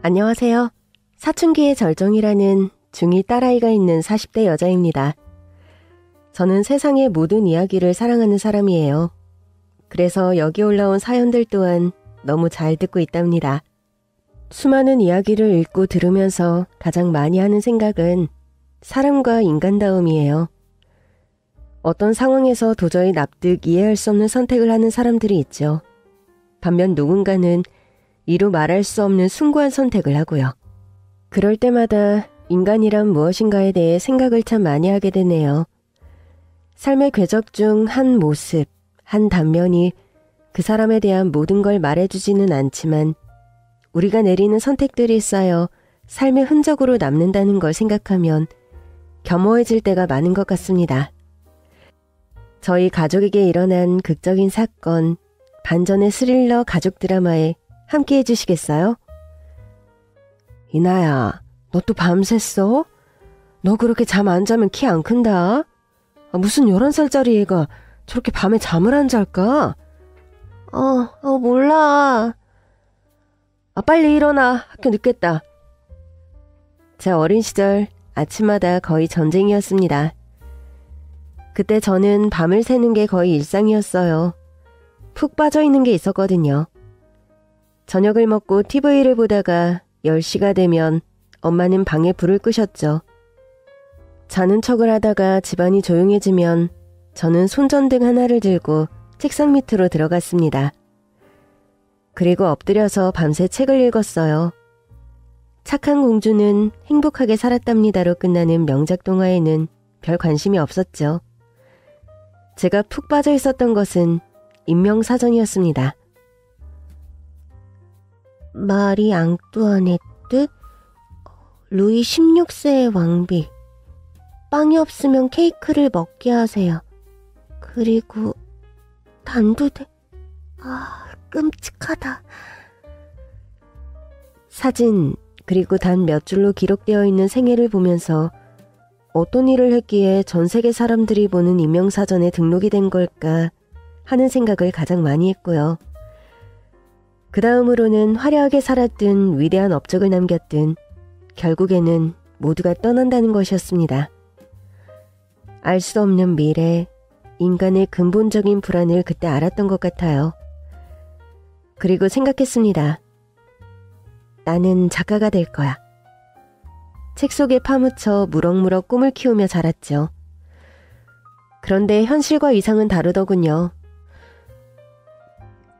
안녕하세요. 사춘기의 절정이라는 중2 딸아이가 있는 40대 여자입니다. 저는 세상의 모든 이야기를 사랑하는 사람이에요. 그래서 여기 올라온 사연들 또한 너무 잘 듣고 있답니다. 수많은 이야기를 읽고 들으면서 가장 많이 하는 생각은 사람과 인간다움이에요. 어떤 상황에서 도저히 납득 이해할 수 없는 선택을 하는 사람들이 있죠. 반면 누군가는 이루 말할 수 없는 숭고한 선택을 하고요. 그럴 때마다 인간이란 무엇인가에 대해 생각을 참 많이 하게 되네요. 삶의 궤적 중 한 모습, 한 단면이 그 사람에 대한 모든 걸 말해주지는 않지만 우리가 내리는 선택들이 쌓여 삶의 흔적으로 남는다는 걸 생각하면 겸허해질 때가 많은 것 같습니다. 저희 가족에게 일어난 극적인 사건, 반전의 스릴러 가족 드라마에 함께 해주시겠어요? 이나야, 너 또 밤샜어? 너 그렇게 잠 안 자면 키 안 큰다. 무슨 11살짜리 애가 저렇게 밤에 잠을 안 잘까? 몰라. 빨리 일어나. 학교 늦겠다. 제 어린 시절 아침마다 거의 전쟁이었습니다. 그때 저는 밤을 새는 게 거의 일상이었어요. 푹 빠져있는 게 있었거든요. 저녁을 먹고 TV를 보다가 10시가 되면 엄마는 방에 불을 끄셨죠. 자는 척을 하다가 집안이 조용해지면 저는 손전등 하나를 들고 책상 밑으로 들어갔습니다. 그리고 엎드려서 밤새 책을 읽었어요. 착한 공주는 행복하게 살았답니다로 끝나는 명작 동화에는 별 관심이 없었죠. 제가 푹 빠져 있었던 것은 인명사전이었습니다. 마리 앙뚜아네트, 루이 16세의 왕비. 빵이 없으면 케이크를 먹게 하세요. 그리고 단두대. 끔찍하다. 사진, 그리고 단 몇 줄로 기록되어 있는 생애를 보면서 어떤 일을 했기에 전 세계 사람들이 보는 인명사전에 등록이 된 걸까 하는 생각을 가장 많이 했고요. 그 다음으로는 화려하게 살았든 위대한 업적을 남겼든 결국에는 모두가 떠난다는 것이었습니다. 알 수 없는 미래, 인간의 근본적인 불안을 그때 알았던 것 같아요. 그리고 생각했습니다. 나는 작가가 될 거야. 책 속에 파묻혀 무럭무럭 꿈을 키우며 자랐죠. 그런데 현실과 이상은 다르더군요.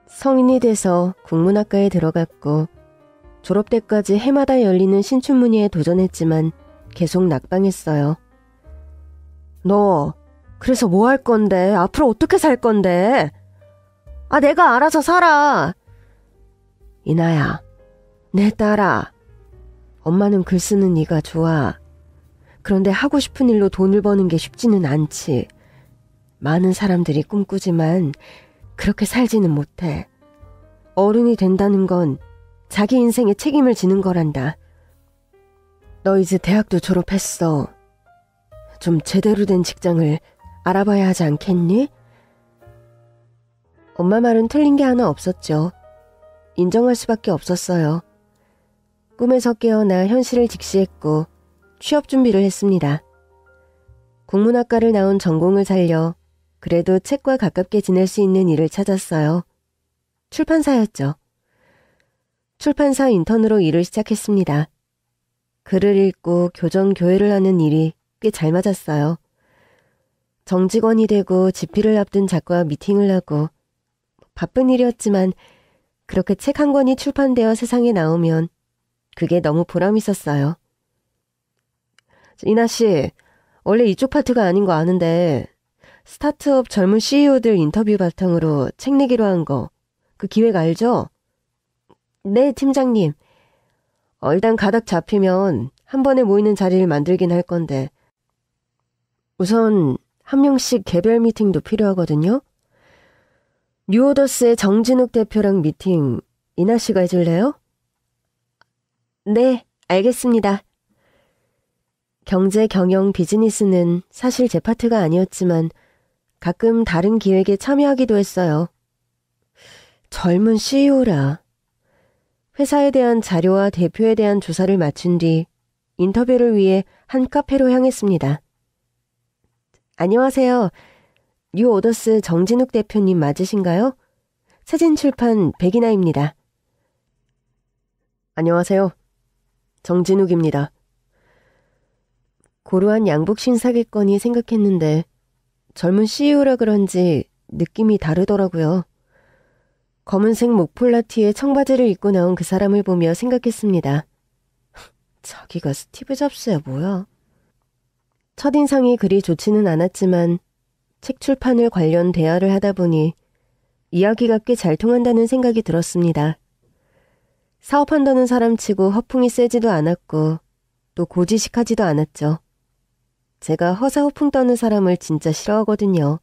성인이 돼서 국문학과에 들어갔고 졸업 때까지 해마다 열리는 신춘문예에 도전했지만 계속 낙방했어요. 너 그래서 뭐 할 건데? 앞으로 어떻게 살 건데? 내가 알아서 살아. 이나야, 내 딸아. 엄마는 글 쓰는 네가 좋아. 그런데 하고 싶은 일로 돈을 버는 게 쉽지는 않지. 많은 사람들이 꿈꾸지만 그렇게 살지는 못해. 어른이 된다는 건 자기 인생에 책임을 지는 거란다. 너 이제 대학도 졸업했어. 좀 제대로 된 직장을 알아봐야 하지 않겠니? 엄마 말은 틀린 게 하나 없었죠. 인정할 수밖에 없었어요. 꿈에서 깨어나 현실을 직시했고 취업 준비를 했습니다. 국문학과를 나온 전공을 살려 그래도 책과 가깝게 지낼 수 있는 일을 찾았어요. 출판사였죠. 출판사 인턴으로 일을 시작했습니다. 글을 읽고 교정 교회를 하는 일이 꽤 잘 맞았어요. 정직원이 되고 집필을 앞둔 작가와 미팅을 하고 바쁜 일이었지만 그렇게 책 한 권이 출판되어 세상에 나오면 그게 너무 보람 있었어요. 이나씨, 원래 이쪽 파트가 아닌 거 아는데 스타트업 젊은 CEO들 인터뷰 바탕으로 책 내기로 한 거, 그 기획 알죠? 네, 팀장님. 일단 가닥 잡히면 한 번에 모이는 자리를 만들긴 할 건데 우선 한 명씩 개별 미팅도 필요하거든요. 뉴오더스의 정진욱 대표랑 미팅 이나씨가 해줄래요? 네, 알겠습니다. 경제, 경영, 비즈니스는 사실 제 파트가 아니었지만 가끔 다른 기획에 참여하기도 했어요. 젊은 CEO라. 회사에 대한 자료와 대표에 대한 조사를 마친 뒤 인터뷰를 위해 한 카페로 향했습니다. 안녕하세요. 뉴오더스 정진욱 대표님 맞으신가요? 사진출판 백이나입니다. 안녕하세요. 정진욱입니다. 고루한 양복 신사기건이 생각했는데 젊은 CEO라 그런지 느낌이 다르더라고요. 검은색 목폴라티에 청바지를 입고 나온 그 사람을 보며 생각했습니다. 자기가 스티브 잡스야 뭐야? 첫인상이 그리 좋지는 않았지만 책 출판을 관련 대화를 하다 보니 이야기가 꽤 잘 통한다는 생각이 들었습니다. 사업한다는 사람치고 허풍이 세지도 않았고 또 고지식하지도 않았죠. 제가 허사허풍 떠는 사람을 진짜 싫어하거든요.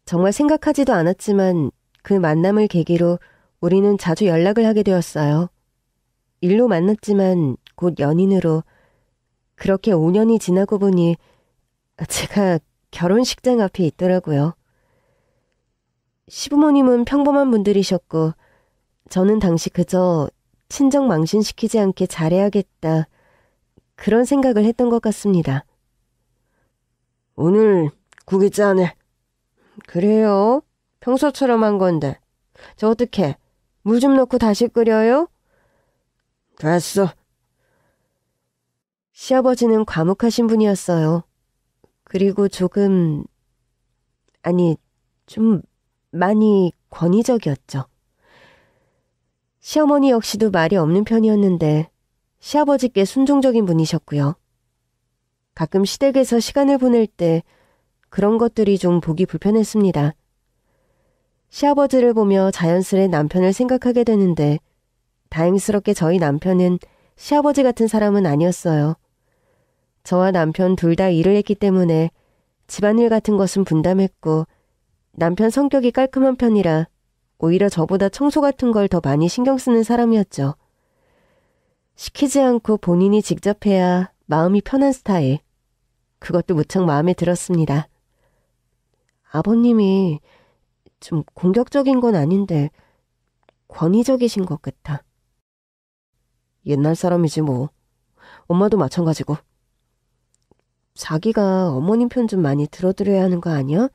정말 생각하지도 않았지만 그 만남을 계기로 우리는 자주 연락을 하게 되었어요. 일로 만났지만 곧 연인으로. 그렇게 5년이 지나고 보니 제가 결혼식장 앞에 있더라고요. 시부모님은 평범한 분들이셨고 저는 당시 그저 친정 망신시키지 않게 잘해야겠다 그런 생각을 했던 것 같습니다. 오늘 국이 짜네. 그래요? 평소처럼 한 건데. 저 어떡해? 물 좀 넣고 다시 끓여요? 됐어. 시아버지는 과묵하신 분이었어요. 그리고 좀 많이 권위적이었죠. 시어머니 역시도 말이 없는 편이었는데 시아버지께 순종적인 분이셨고요. 가끔 시댁에서 시간을 보낼 때 그런 것들이 좀 보기 불편했습니다. 시아버지를 보며 자연스레 남편을 생각하게 되는데 다행스럽게 저희 남편은 시아버지 같은 사람은 아니었어요. 저와 남편 둘 다 일을 했기 때문에 집안일 같은 것은 분담했고 남편 성격이 깔끔한 편이라 오히려 저보다 청소 같은 걸 더 많이 신경 쓰는 사람이었죠. 시키지 않고 본인이 직접 해야 마음이 편한 스타일. 그것도 무척 마음에 들었습니다. 아버님이 좀 공격적인 건 아닌데 권위적이신 것 같아. 옛날 사람이지 뭐. 엄마도 마찬가지고. 자기가 어머님 편 좀 많이 들어드려야 하는 거 아니야?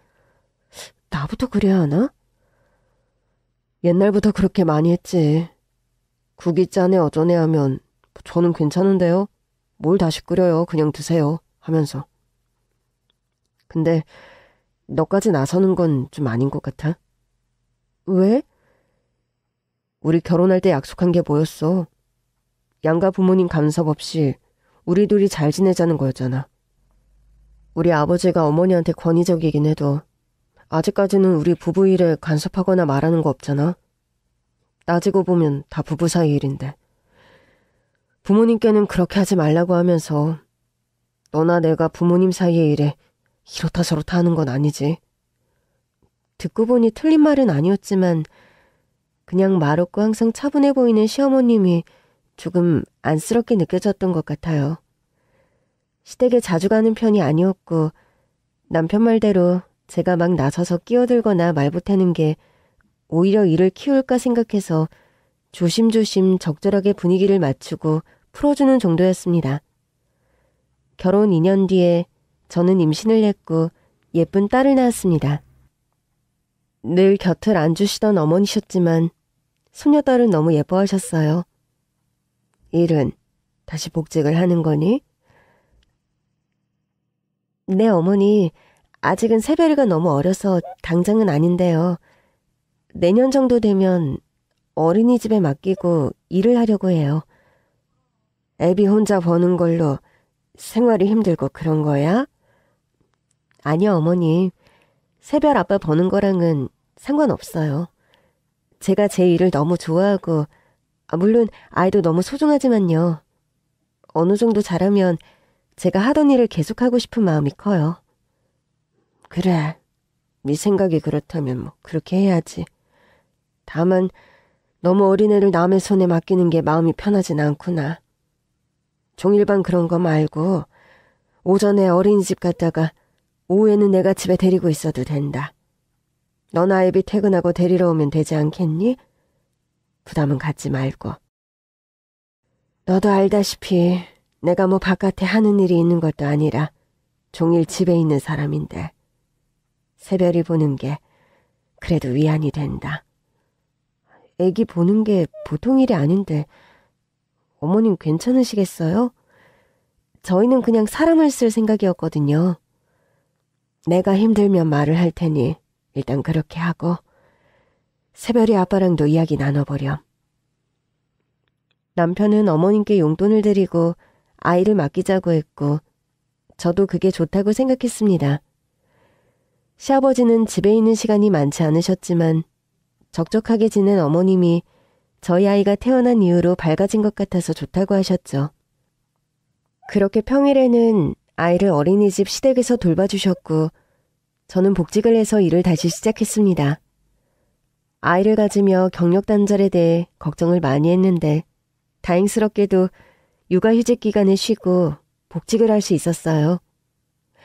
나부터 그래야 하나? 옛날부터 그렇게 많이 했지. 국이 짜네 어쩌네 하면 저는 괜찮은데요. 뭘 다시 끓여요. 그냥 드세요. 하면서. 근데 너까지 나서는 건 좀 아닌 것 같아. 왜? 우리 결혼할 때 약속한 게 뭐였어? 양가 부모님 간섭 없이 우리 둘이 잘 지내자는 거였잖아. 우리 아버지가 어머니한테 권위적이긴 해도 아직까지는 우리 부부 일에 간섭하거나 말하는 거 없잖아. 따지고 보면 다 부부 사이 일인데. 부모님께는 그렇게 하지 말라고 하면서 너나 내가 부모님 사이의 일에 이렇다 저렇다 하는 건 아니지. 듣고 보니 틀린 말은 아니었지만 그냥 말없고 항상 차분해 보이는 시어머님이 조금 안쓰럽게 느껴졌던 것 같아요. 시댁에 자주 가는 편이 아니었고 남편 말대로 제가 막 나서서 끼어들거나 말 보태는 게 오히려 일을 키울까 생각해서 조심조심 적절하게 분위기를 맞추고 풀어주는 정도였습니다. 결혼 2년 뒤에 저는 임신을 했고 예쁜 딸을 낳았습니다. 늘 곁을 안 주시던 어머니셨지만 손녀딸은 너무 예뻐하셨어요. 일은 다시 복직을 하는 거니? 네, 어머니. 아직은 새별이가 너무 어려서 당장은 아닌데요. 내년 정도 되면 어린이집에 맡기고 일을 하려고 해요. 애비 혼자 버는 걸로 생활이 힘들고 그런 거야? 아니요, 어머니. 새별 아빠 버는 거랑은 상관없어요. 제가 제 일을 너무 좋아하고 물론 아이도 너무 소중하지만요. 어느 정도 잘하면 제가 하던 일을 계속하고 싶은 마음이 커요. 그래, 네 생각이 그렇다면 뭐 그렇게 해야지. 다만 너무 어린애를 남의 손에 맡기는 게 마음이 편하진 않구나. 종일반 그런 거 말고 오전에 어린이집 갔다가 오후에는 내가 집에 데리고 있어도 된다. 너나 애비 퇴근하고 데리러 오면 되지 않겠니? 부담은 갖지 말고. 너도 알다시피 내가 뭐 바깥에 하는 일이 있는 것도 아니라 종일 집에 있는 사람인데 새별이 보는 게 그래도 위안이 된다. 애기 보는 게 보통 일이 아닌데 어머님 괜찮으시겠어요? 저희는 그냥 사람을 쓸 생각이었거든요. 내가 힘들면 말을 할 테니 일단 그렇게 하고 새별이 아빠랑도 이야기 나눠보렴. 남편은 어머님께 용돈을 드리고 아이를 맡기자고 했고 저도 그게 좋다고 생각했습니다. 시아버지는 집에 있는 시간이 많지 않으셨지만 적적하게 지낸 어머님이 저희 아이가 태어난 이후로 밝아진 것 같아서 좋다고 하셨죠. 그렇게 평일에는 아이를 어린이집 시댁에서 돌봐주셨고 저는 복직을 해서 일을 다시 시작했습니다. 아이를 가지며 경력 단절에 대해 걱정을 많이 했는데 다행스럽게도 육아휴직 기간에 쉬고 복직을 할 수 있었어요.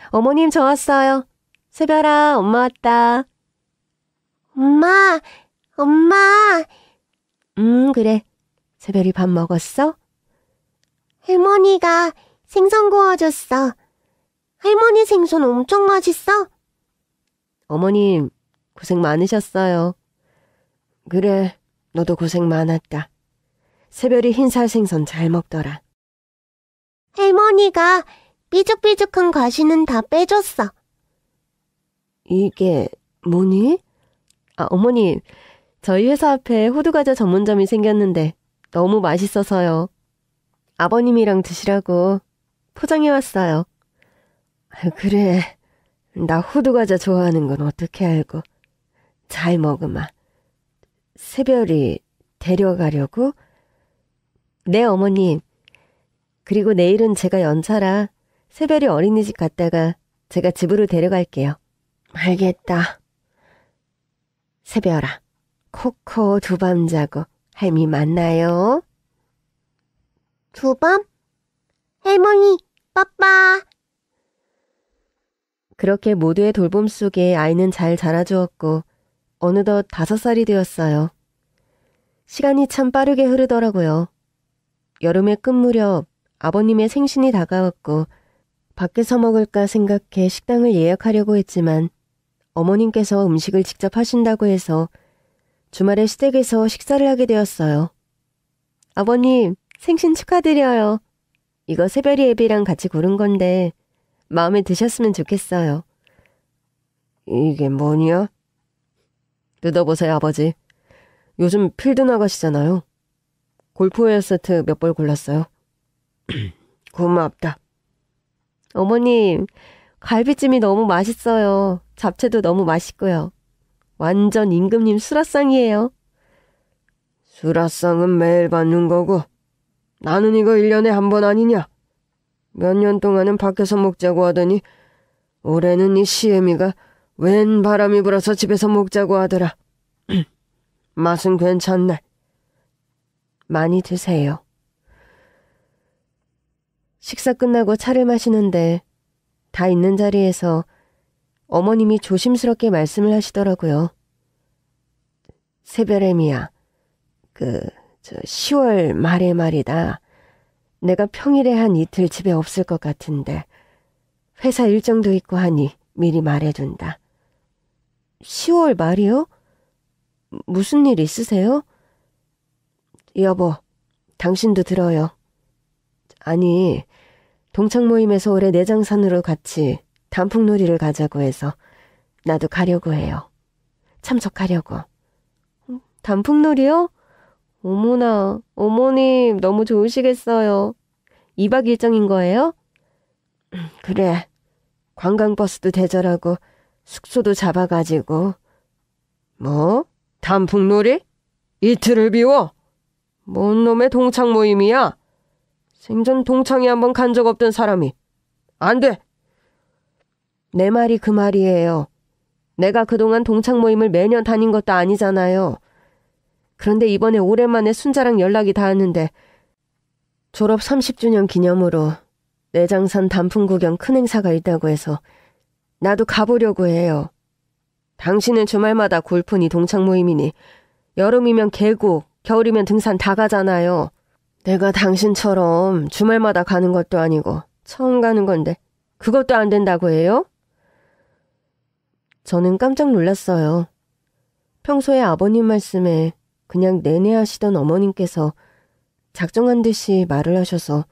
어머님 저 왔어요. 새별아 엄마 왔다. 엄마. 그래. 새별이 밥 먹었어? 할머니가 생선 구워줬어. 할머니 생선 엄청 맛있어? 어머님 고생 많으셨어요. 그래, 너도 고생 많았다. 새별이 흰살 생선 잘 먹더라. 할머니가 삐죽삐죽한 가시는 다 빼줬어. 이게 뭐니? 어머님, 저희 회사 앞에 호두과자 전문점이 생겼는데 너무 맛있어서요. 아버님이랑 드시라고 포장해왔어요. 그래, 나 호두과자 좋아하는 건 어떻게 알고. 잘 먹으마. 새별이 데려가려고? 네, 어머님. 그리고 내일은 제가 연차라 새별이 어린이집 갔다가 제가 집으로 데려갈게요. 알겠다. 새별아, 코코 두 밤 자고 할미 만나요. 두 밤? 할머니, 빠빠. 그렇게 모두의 돌봄 속에 아이는 잘 자라주었고 어느덧 5살이 되었어요. 시간이 참 빠르게 흐르더라고요. 여름의 끝 무렵 아버님의 생신이 다가왔고 밖에서 먹을까 생각해 식당을 예약하려고 했지만 어머님께서 음식을 직접 하신다고 해서 주말에 시댁에서 식사를 하게 되었어요. 아버님, 생신 축하드려요. 이거 새별이 애비랑 같이 고른 건데 마음에 드셨으면 좋겠어요. 이게 뭐냐? 뜯어보세요, 아버지. 요즘 필드 나가시잖아요. 골프웨어 세트 몇 벌 골랐어요. 고맙다. 어머님, 갈비찜이 너무 맛있어요. 잡채도 너무 맛있고요. 완전 임금님 수라상이에요. 수라상은 매일 받는 거고 나는 이거 1년에 한 번 아니냐? 몇 년 동안은 밖에서 먹자고 하더니 올해는 이 시애미가 웬 바람이 불어서 집에서 먹자고 하더라. 맛은 괜찮네. 많이 드세요. 식사 끝나고 차를 마시는데 다 있는 자리에서 어머님이 조심스럽게 말씀을 하시더라고요. 새별애미야, 10월 말에 말이다. 내가 평일에 한 이틀 집에 없을 것 같은데 회사 일정도 있고 하니 미리 말해둔다. 10월 말이요? 무슨 일 있으세요? 여보, 당신도 들어요. 아니, 동창 모임에서 올해 내장산으로 같이 단풍놀이를 가자고 해서 나도 가려고 해요. 참석하려고. 단풍놀이요? 어머나, 어머님 너무 좋으시겠어요. 2박 일정인 거예요? 그래, 관광버스도 대절하고 숙소도 잡아가지고. 뭐? 단풍놀이? 이틀을 비워? 뭔 놈의 동창 모임이야? 생전 동창회 한번 간 적 없던 사람이. 안 돼! 내 말이 그 말이에요. 내가 그동안 동창 모임을 매년 다닌 것도 아니잖아요. 그런데 이번에 오랜만에 순자랑 연락이 닿았는데 졸업 30주년 기념으로 내장산 단풍 구경 큰 행사가 있다고 해서 나도 가보려고 해요. 당신은 주말마다 골프니 동창 모임이니 여름이면 계곡, 겨울이면 등산 다 가잖아요. 내가 당신처럼 주말마다 가는 것도 아니고 처음 가는 건데 그것도 안 된다고 해요? 저는 깜짝 놀랐어요. 평소에 아버님 말씀에 그냥 내내하시던 어머님께서 작정한 듯이 말을 하셔서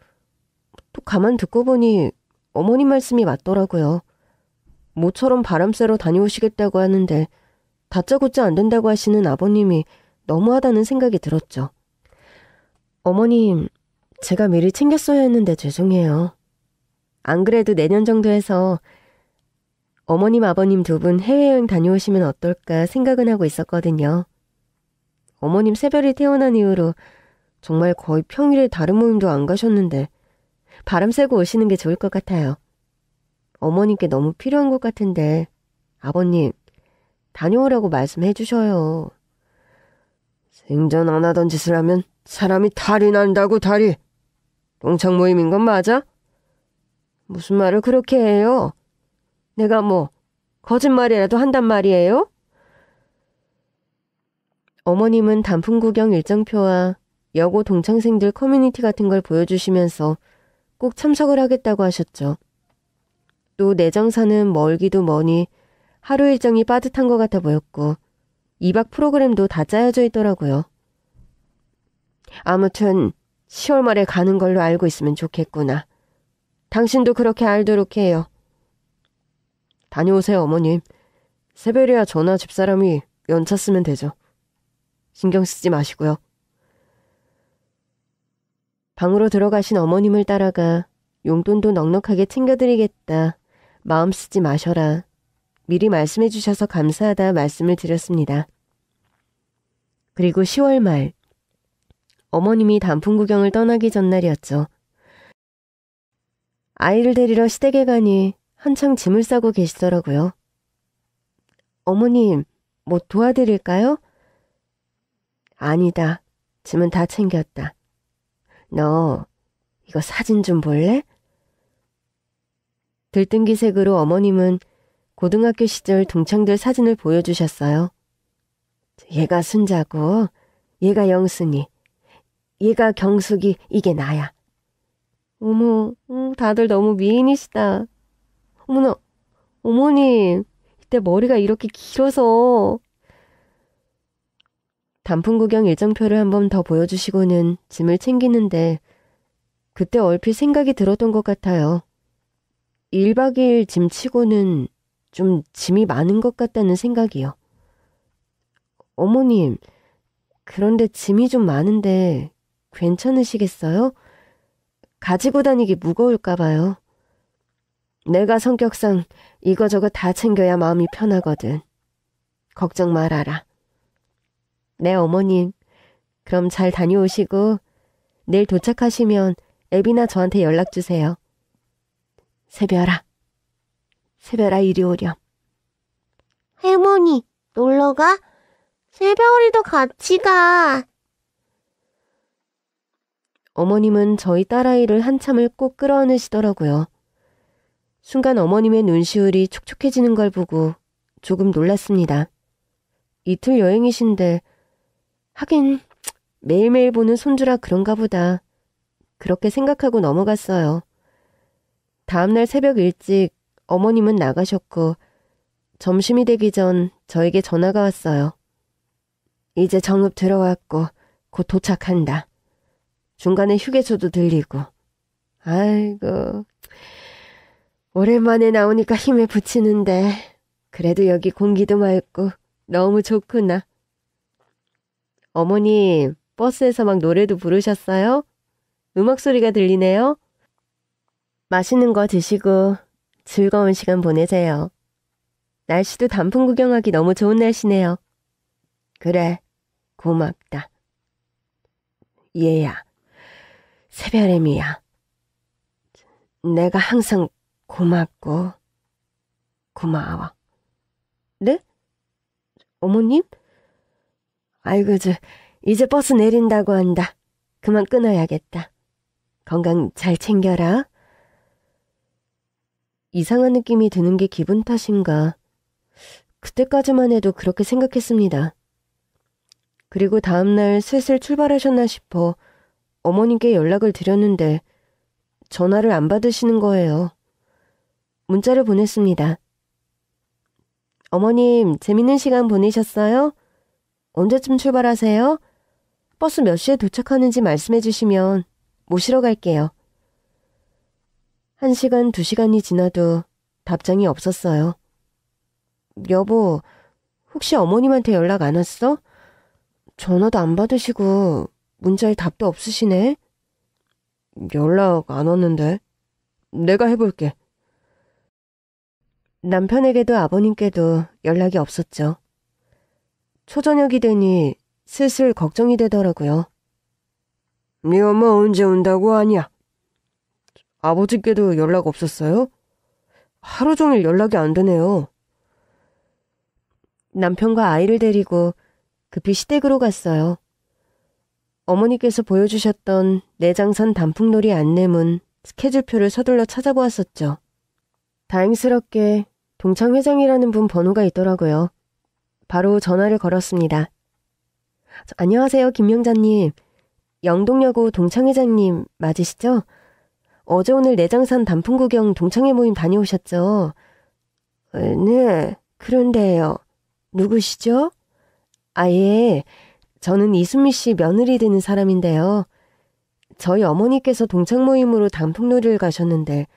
또 가만 듣고 보니 어머님 말씀이 맞더라고요. 모처럼 바람 쐬러 다녀오시겠다고 하는데 다짜고짜 안 된다고 하시는 아버님이 너무하다는 생각이 들었죠. 어머님, 제가 미리 챙겼어야 했는데 죄송해요. 안 그래도 내년 정도 해서 어머님, 아버님 두 분 해외여행 다녀오시면 어떨까 생각은 하고 있었거든요. 어머님 새별이 태어난 이후로 정말 거의 평일에 다른 모임도 안 가셨는데 바람 쐬고 오시는 게 좋을 것 같아요. 어머님께 너무 필요한 것 같은데 아버님, 다녀오라고 말씀해 주셔요. 생전 안 하던 짓을 하면 사람이 탈이 난다고 탈이. 동창 모임인 건 맞아? 무슨 말을 그렇게 해요? 내가 뭐 거짓말이라도 한단 말이에요? 어머님은 단풍 구경 일정표와 여고 동창생들 커뮤니티 같은 걸 보여주시면서 꼭 참석을 하겠다고 하셨죠. 또 내정사는 멀기도 머니 하루 일정이 빠듯한 것 같아 보였고 2박 프로그램도 다 짜여져 있더라고요. 아무튼 10월 말에 가는 걸로 알고 있으면 좋겠구나. 당신도 그렇게 알도록 해요. 다녀오세요, 어머님. 새별이야 저나 집사람이 연차 쓰면 되죠. 신경 쓰지 마시고요. 방으로 들어가신 어머님을 따라가 용돈도 넉넉하게 챙겨드리겠다. 마음 쓰지 마셔라. 미리 말씀해 주셔서 감사하다 말씀을 드렸습니다. 그리고 10월 말, 어머님이 단풍 구경을 떠나기 전날이었죠. 아이를 데리러 시댁에 가니 한창 짐을 싸고 계시더라고요. 어머님, 뭐 도와드릴까요? 아니다. 짐은 다 챙겼다. 너 이거 사진 좀 볼래? 들뜬기색으로 어머님은 고등학교 시절 동창들 사진을 보여주셨어요. 얘가 순자고 얘가 영순이, 얘가 경숙이, 이게 나야. 어머, 다들 너무 미인이시다. 어머나, 어머님, 이때 머리가 이렇게 길어서. 단풍 구경 일정표를 한 번 더 보여주시고는 짐을 챙기는데 그때 얼핏 생각이 들었던 것 같아요. 1박 2일 짐 치고는 좀 짐이 많은 것 같다는 생각이요. 어머님, 그런데 짐이 좀 많은데 괜찮으시겠어요? 가지고 다니기 무거울까 봐요. 내가 성격상 이거저거 다 챙겨야 마음이 편하거든. 걱정 말아라. 네, 어머님. 그럼 잘 다녀오시고 내일 도착하시면 애비나 저한테 연락 주세요. 새별아, 새별아 이리 오렴. 할머니, 놀러가? 새별이도 같이 가. 어머님은 저희 딸아이를 한참을 꼭 끌어안으시더라고요. 순간 어머님의 눈시울이 촉촉해지는 걸 보고 조금 놀랐습니다. 이틀 여행이신데 하긴 매일매일 보는 손주라 그런가 보다. 그렇게 생각하고 넘어갔어요. 다음날 새벽 일찍 어머님은 나가셨고 점심이 되기 전 저에게 전화가 왔어요. 이제 정읍 들어왔고 곧 도착한다. 중간에 휴게소도 들리고. 아이고, 오랜만에 나오니까 힘에 부치는데 그래도 여기 공기도 맑고 너무 좋구나. 어머님, 버스에서 막 노래도 부르셨어요? 음악 소리가 들리네요. 맛있는 거 드시고 즐거운 시간 보내세요. 날씨도 단풍 구경하기 너무 좋은 날씨네요. 그래, 고맙다. 얘야, 새별애미야. 내가 항상 고맙고 고마워. 네? 어머님? 아이고, 이제 버스 내린다고 한다. 그만 끊어야겠다. 건강 잘 챙겨라. 이상한 느낌이 드는 게 기분 탓인가. 그때까지만 해도 그렇게 생각했습니다. 그리고 다음날 슬슬 출발하셨나 싶어 어머님께 연락을 드렸는데 전화를 안 받으시는 거예요. 문자를 보냈습니다. 어머님, 재밌는 시간 보내셨어요? 언제쯤 출발하세요? 버스 몇 시에 도착하는지 말씀해 주시면 모시러 갈게요. 1시간, 2시간이 지나도 답장이 없었어요. 여보, 혹시 어머님한테 연락 안 왔어? 전화도 안 받으시고 문자에 답도 없으시네? 연락 안 왔는데. 내가 해볼게. 남편에게도 아버님께도 연락이 없었죠. 초저녁이 되니 슬슬 걱정이 되더라고요. 네 엄마 언제 온다고 하냐? 아버지께도 연락 없었어요? 하루 종일 연락이 안 되네요. 남편과 아이를 데리고 급히 시댁으로 갔어요. 어머니께서 보여주셨던 내장산 단풍놀이 안내문, 스케줄표를 서둘러 찾아보았었죠. 다행스럽게 동창회장이라는 분 번호가 있더라고요. 바로 전화를 걸었습니다. 안녕하세요, 김명자님. 영동여고 동창회장님 맞으시죠? 어제 오늘 내장산 단풍구경 동창회 모임 다녀오셨죠? 네, 그런데요. 누구시죠? 예, 저는 이수미 씨 며느리 되는 사람인데요. 저희 어머니께서 동창 모임으로 단풍놀이를 가셨는데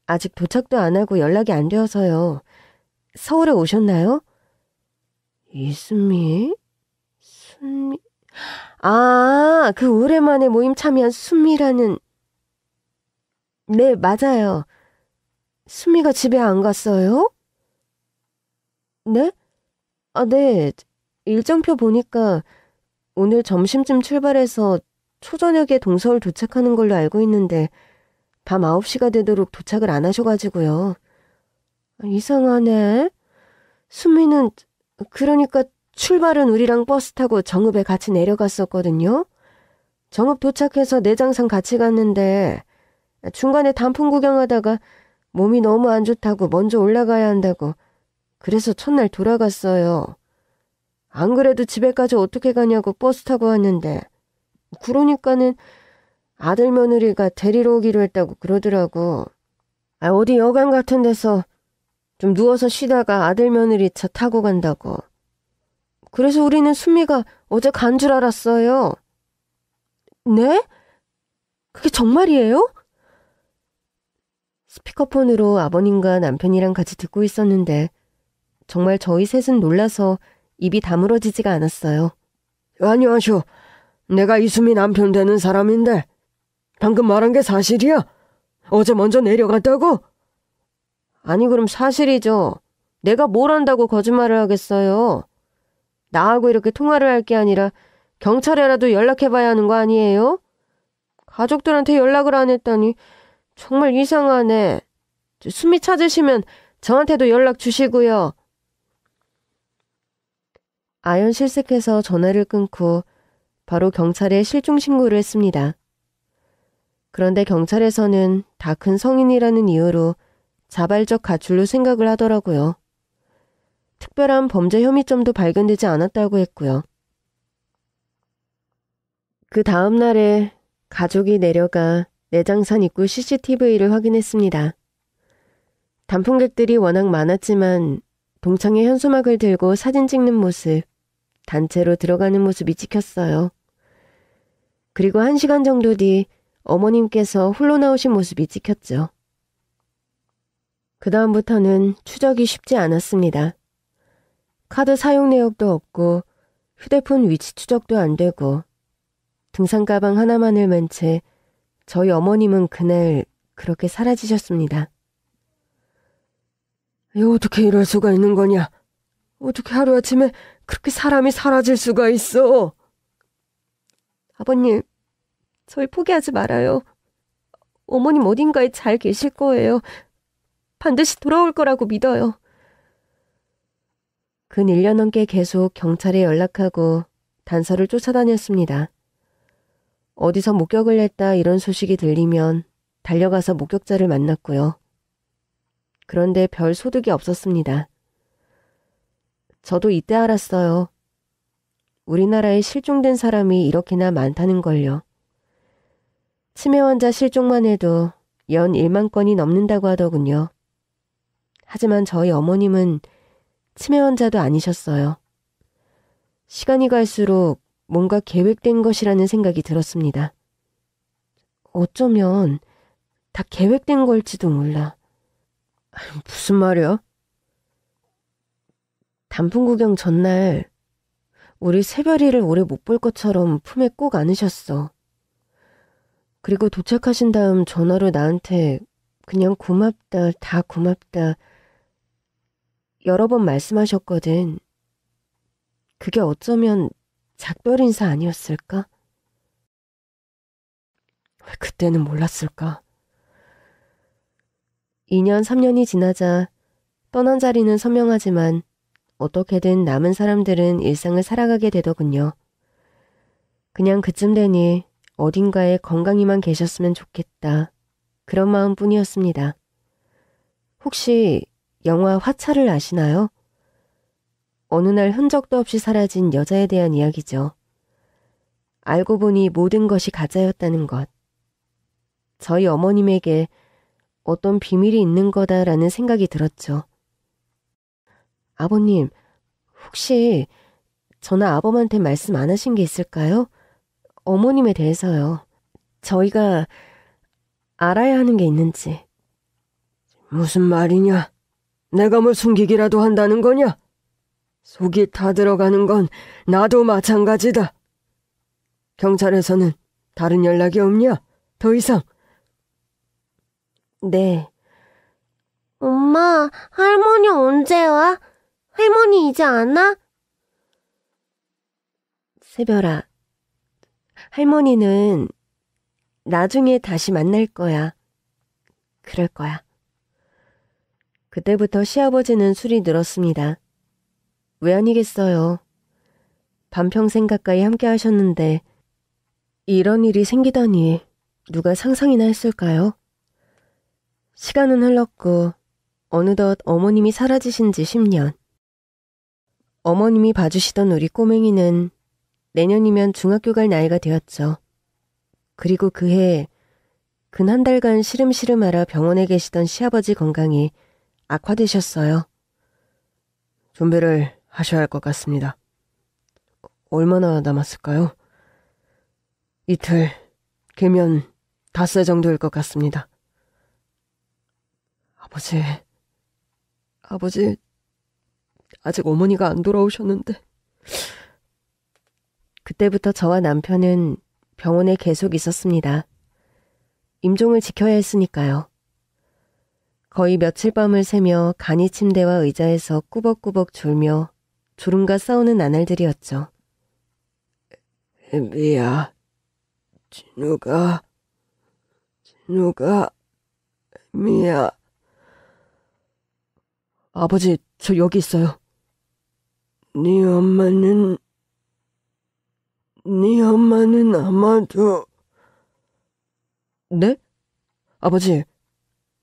아직 도착도 안 하고 연락이 안 되어서요. 서울에 오셨나요? 이수미? 순미? 그 오랜만에 모임 참여한 순미라는... 네, 맞아요. 순미가 집에 안 갔어요? 네? 네. 일정표 보니까 오늘 점심쯤 출발해서 초저녁에 동서울 도착하는 걸로 알고 있는데 밤 9시가 되도록 도착을 안 하셔가지고요. 이상하네. 수미는 그러니까 출발은 우리랑 버스 타고 정읍에 같이 내려갔었거든요. 정읍 도착해서 내장산 같이 갔는데 중간에 단풍 구경하다가 몸이 너무 안 좋다고 먼저 올라가야 한다고 그래서 첫날 돌아갔어요. 안 그래도 집에까지 어떻게 가냐고 버스 타고 왔는데 그러니까는 아들 며느리가 데리러 오기로 했다고 그러더라고. 어디 여관 같은 데서 좀 누워서 쉬다가 아들 며느리 차 타고 간다고. 그래서 우리는 순미가 어제 간 줄 알았어요. 네? 그게 정말이에요? 스피커폰으로 아버님과 남편이랑 같이 듣고 있었는데 정말 저희 셋은 놀라서 입이 다물어지지가 않았어요. 안녕하쇼. 내가 이수미 남편 되는 사람인데 방금 말한 게 사실이야? 어제 먼저 내려갔다고? 아니 그럼 사실이죠. 내가 뭘 안다고 거짓말을 하겠어요. 나하고 이렇게 통화를 할 게 아니라 경찰에라도 연락해봐야 하는 거 아니에요? 가족들한테 연락을 안 했다니 정말 이상하네. 수미 찾으시면 저한테도 연락 주시고요. 아연 실색해서 전화를 끊고 바로 경찰에 실종 신고를 했습니다. 그런데 경찰에서는 다 큰 성인이라는 이유로 자발적 가출로 생각을 하더라고요. 특별한 범죄 혐의점도 발견되지 않았다고 했고요. 그 다음 날에 가족이 내려가 내장산 입구 CCTV를 확인했습니다. 단풍객들이 워낙 많았지만 동창회 현수막을 들고 사진 찍는 모습, 단체로 들어가는 모습이 찍혔어요. 그리고 1시간 정도 뒤 어머님께서 홀로 나오신 모습이 찍혔죠. 그 다음부터는 추적이 쉽지 않았습니다. 카드 사용 내역도 없고 휴대폰 위치 추적도 안 되고 등산 가방 하나만을 맨 채 저희 어머님은 그날 그렇게 사라지셨습니다. 어떻게 이럴 수가 있는 거냐? 어떻게 하루아침에 그렇게 사람이 사라질 수가 있어? 아버님, 저희 포기하지 말아요. 어머님 어딘가에 잘 계실 거예요. 반드시 돌아올 거라고 믿어요. 근 1년 넘게 계속 경찰에 연락하고 단서를 쫓아다녔습니다. 어디서 목격을 했다 이런 소식이 들리면 달려가서 목격자를 만났고요. 그런데 별 소득이 없었습니다. 저도 이때 알았어요. 우리나라에 실종된 사람이 이렇게나 많다는 걸요. 치매 환자 실종만 해도 연 1만 건이 넘는다고 하더군요. 하지만 저희 어머님은 치매 환자도 아니셨어요. 시간이 갈수록 뭔가 계획된 것이라는 생각이 들었습니다. 어쩌면 다 계획된 걸지도 몰라. 무슨 말이야? 단풍 구경 전날 우리 새별이를 오래 못 볼 것처럼 품에 꼭 안으셨어. 그리고 도착하신 다음 전화로 나한테 그냥 고맙다, 다 고맙다 여러 번 말씀하셨거든. 그게 어쩌면 작별 인사 아니었을까? 왜 그때는 몰랐을까? 2년, 3년이 지나자 떠난 자리는 선명하지만 어떻게든 남은 사람들은 일상을 살아가게 되더군요. 그냥 그쯤 되니 어딘가에 건강히만 계셨으면 좋겠다. 그런 마음뿐이었습니다. 혹시 영화 화차를 아시나요? 어느 날 흔적도 없이 사라진 여자에 대한 이야기죠. 알고 보니 모든 것이 가짜였다는 것. 저희 어머님에게 어떤 비밀이 있는 거다라는 생각이 들었죠. 아버님, 혹시 저나 아범한테 말씀 안 하신 게 있을까요? 어머님에 대해서요. 저희가 알아야 하는 게 있는지. 무슨 말이냐? 내가 뭘 숨기기라도 한다는 거냐? 속이 다 들어가는 건 나도 마찬가지다. 경찰에서는 다른 연락이 없냐? 더 이상. 네. 엄마, 할머니 언제 와? 할머니 이제 안 와? 새별아, 할머니는 나중에 다시 만날 거야. 그럴 거야. 그때부터 시아버지는 술이 늘었습니다. 왜 아니겠어요. 반평생 가까이 함께 하셨는데 이런 일이 생기다니 누가 상상이나 했을까요? 시간은 흘렀고 어느덧 어머님이 사라지신 지 10년. 어머님이 봐주시던 우리 꼬맹이는 내년이면 중학교 갈 나이가 되었죠. 그리고 그해 근 한 달간 시름시름 앓아 병원에 계시던 시아버지 건강이 악화되셨어요. 준비를 하셔야 할 것 같습니다. 얼마나 남았을까요? 이틀, 길면 닷새 정도일 것 같습니다. 아버지, 아직 어머니가 안 돌아오셨는데. 그때부터 저와 남편은 병원에 계속 있었습니다. 임종을 지켜야 했으니까요. 거의 며칠 밤을 새며 간이 침대와 의자에서 꾸벅꾸벅 졸며 졸음과 싸우는 나날들이었죠. 미야, 진우가, 미야. 아버지, 저 여기 있어요. 네 엄마는 아마도... 네? 아버지,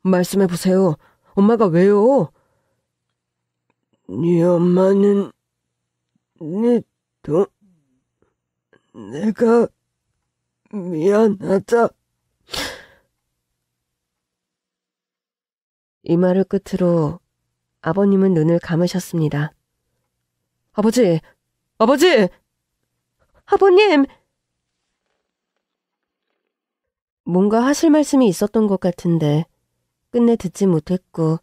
말씀해보세요. 엄마가 왜요? 네 엄마는 내가 미안하다. 이 말을 끝으로 아버님은 눈을 감으셨습니다. 아버지! 아버님! 뭔가 하실 말씀이 있었던 것 같은데 끝내 듣지 못했고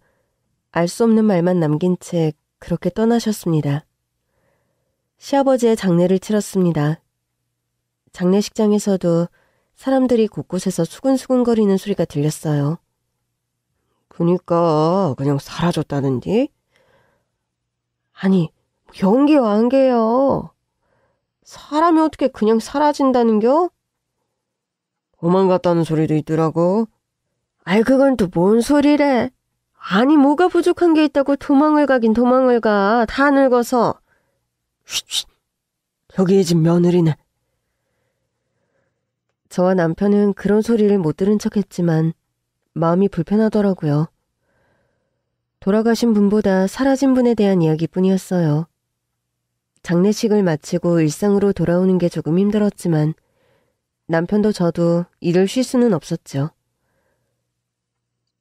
알 수 없는 말만 남긴 채 그렇게 떠나셨습니다. 시아버지의 장례를 치렀습니다. 장례식장에서도 사람들이 곳곳에서 수근수근거리는 소리가 들렸어요. 그니까 그냥 사라졌다는디? 아니, 연기 완개요. 사람이 어떻게 그냥 사라진다는겨? 도망갔다는 소리도 있더라고. 아이, 그건 또 뭔 소리래. 아니, 뭐가 부족한 게 있다고 도망을 가. 다 늙어서. 쉿. 저기 이 집 며느리네. 저와 남편은 그런 소리를 못 들은 척했지만 마음이 불편하더라고요. 돌아가신 분보다 사라진 분에 대한 이야기뿐이었어요. 장례식을 마치고 일상으로 돌아오는 게 조금 힘들었지만 남편도 저도 일을 쉴 수는 없었죠.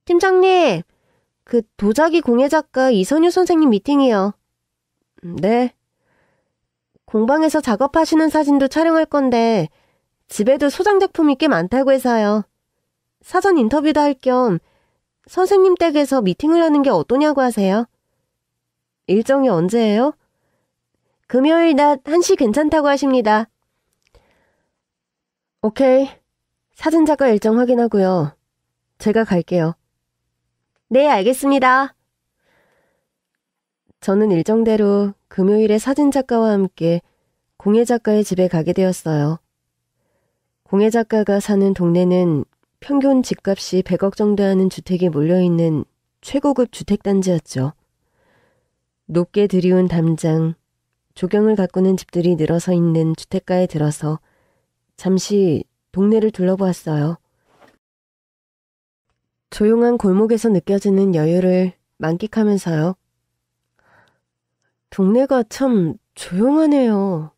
팀장님, 그 도자기 공예 작가 이선유 선생님 미팅이요. 네. 공방에서 작업하시는 사진도 촬영할 건데 집에도 소장 작품이 꽤 많다고 해서요. 사전 인터뷰도 할 겸 선생님 댁에서 미팅을 하는 게 어떠냐고 하세요. 일정이 언제예요? 금요일 낮 1시 괜찮다고 하십니다. 오케이. 사진작가 일정 확인하고요. 제가 갈게요. 네, 알겠습니다. 저는 일정대로 금요일에 사진작가와 함께 공예작가의 집에 가게 되었어요. 공예작가가 사는 동네는 평균 집값이 100억 정도 하는 주택이 몰려있는 최고급 주택단지였죠. 높게 들이운 담장, 조경을 가꾸는 집들이 늘어서 있는 주택가에 들어서 잠시 동네를 둘러보았어요. 조용한 골목에서 느껴지는 여유를 만끽하면서요. 동네가 참 조용하네요.